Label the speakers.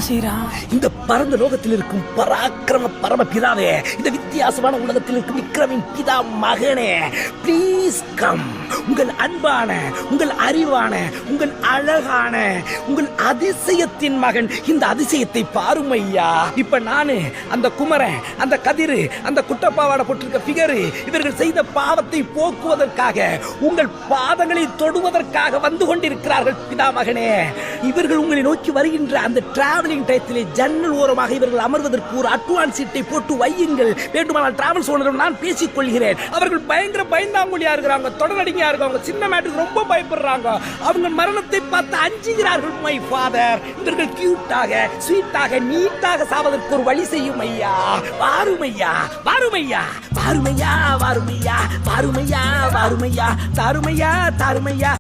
Speaker 1: ஸ்ரீராம்.
Speaker 2: இந்த பரந்த லோகத்தில் இருக்கும் பராக்கிரம பரம பிதாவே, இந்த வித்தியாசமான உலகத்தில் இருக்கும் விக்ரமின் பிதா மகனே, ப்ளீஸ் கம். உங்கள் அன்பான, உங்கள் அறிவான, உங்கள் அழகான, உங்கள் அதிசயத்தின் மகன் இந்த அதிசயத்தை பாரும் ஐயா. இப்ப நானு அந்த குமரன், அந்த கதிரு, அந்த குட்டப்பாவாட போட்டிருக்க பிகரு இவர்கள் செய்த பாவத்தை போக்குவதற்காக உங்கள் பாதங்களை தொடுவதற்காக வந்து கொண்டிருக்கிறார்கள் பிதா மகனே. இவர்கள் உங்களை நோக்கி வருகின்ற அந்த டிராவலிங் டயத்திலே ஜன்னல் ஓரமாக இவர்கள் அமர்வதற்கு ஒரு அட்வான்ஸ் சீட்டை போட்டு வையுங்கள். வேண்டுமானால் டிராவல்ஸ் ஓனரிடம் நான் பேசிக் கொள்கிறேன். அவர்கள் பயங்கர பயந்தாங்குழியா இருக்கிறாங்க, தொடரடிங்கயா இருக்காங்க, சின்ன மேட்டுக்கு ரொம்ப பயப்படுறாங்க. அவங்க மரணத்தை பார்த்து அஞ்சுகிறார்கள் மை ஃபாதர். இவர்கள் கியூட்டாக, ஸ்வீட்டாக, நீட்டாக சாவதற்கு ஒரு வழி செய்யும் ஐயா. வாருமையா, வாருமையா, வாருமையா, வாருமையா, வாருமையா, வாருமையா, தாருமையா, தாருமையா.